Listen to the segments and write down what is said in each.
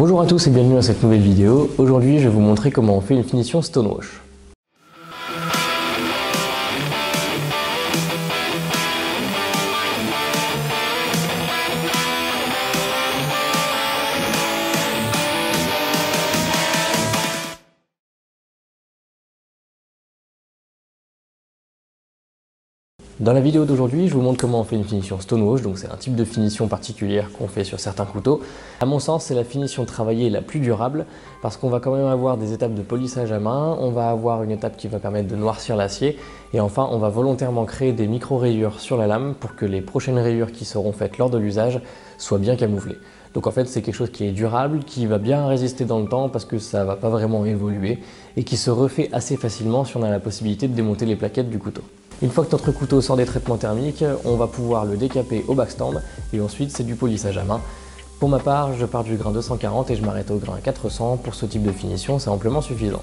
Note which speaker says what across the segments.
Speaker 1: Bonjour à tous et bienvenue à cette nouvelle vidéo. Aujourd'hui je vais vous montrer comment on fait une finition stonewash. Dans la vidéo d'aujourd'hui, je vous montre comment on fait une finition stonewash, donc c'est un type de finition particulière qu'on fait sur certains couteaux. À mon sens, c'est la finition travaillée la plus durable parce qu'on va quand même avoir des étapes de polissage à main, on va avoir une étape qui va permettre de noircir l'acier et enfin on va volontairement créer des micro-rayures sur la lame pour que les prochaines rayures qui seront faites lors de l'usage soient bien camouflées. Donc en fait c'est quelque chose qui est durable, qui va bien résister dans le temps parce que ça ne va pas vraiment évoluer et qui se refait assez facilement si on a la possibilité de démonter les plaquettes du couteau. Une fois que notre couteau sort des traitements thermiques, on va pouvoir le décaper au backstand et ensuite c'est du polissage à main. Pour ma part, je pars du grain 240 et je m'arrête au grain 400. Pour ce type de finition, c'est amplement suffisant.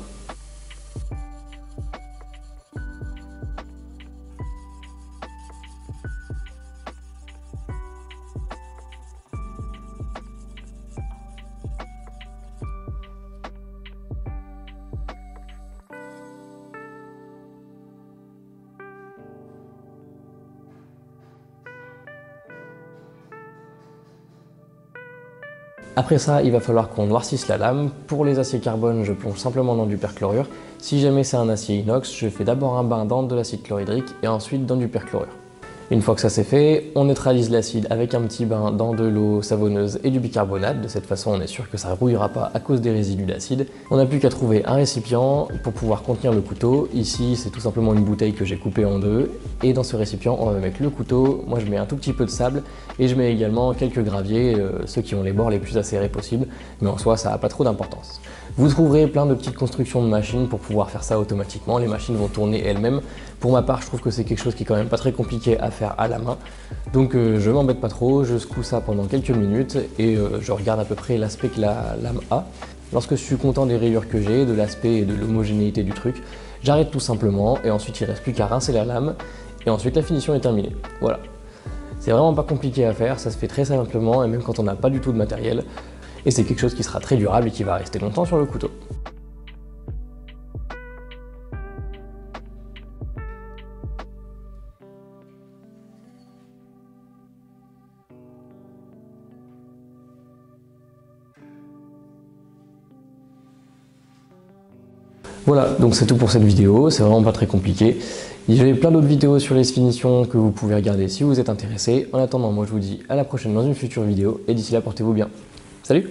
Speaker 1: Après ça, il va falloir qu'on noircisse la lame. Pour les aciers carbone, je plonge simplement dans du perchlorure. Si jamais c'est un acier inox, je fais d'abord un bain dans de l'acide chlorhydrique et ensuite dans du perchlorure. Une fois que ça c'est fait, on neutralise l'acide avec un petit bain dans de l'eau savonneuse et du bicarbonate. De cette façon, on est sûr que ça ne rouillera pas à cause des résidus d'acide. On n'a plus qu'à trouver un récipient pour pouvoir contenir le couteau. Ici, c'est tout simplement une bouteille que j'ai coupée en deux. Et dans ce récipient, on va mettre le couteau. Moi, je mets un tout petit peu de sable et je mets également quelques graviers, ceux qui ont les bords les plus acérés possibles. Mais en soi, ça n'a pas trop d'importance. Vous trouverez plein de petites constructions de machines pour pouvoir faire ça automatiquement. Les machines vont tourner elles-mêmes. Pour ma part, je trouve que c'est quelque chose qui est quand même pas très compliqué à faire à la main. Donc je m'embête pas trop, je secoue ça pendant quelques minutes et je regarde à peu près l'aspect que la lame a. Lorsque je suis content des rayures que j'ai, de l'aspect et de l'homogénéité du truc, j'arrête tout simplement et ensuite il ne reste plus qu'à rincer la lame et ensuite la finition est terminée. Voilà. C'est vraiment pas compliqué à faire, ça se fait très simplement et même quand on n'a pas du tout de matériel. Et c'est quelque chose qui sera très durable et qui va rester longtemps sur le couteau. Voilà, donc c'est tout pour cette vidéo, c'est vraiment pas très compliqué. J'ai plein d'autres vidéos sur les finitions que vous pouvez regarder si vous êtes intéressé. En attendant, moi je vous dis à la prochaine dans une future vidéo et d'ici là portez-vous bien. Salut!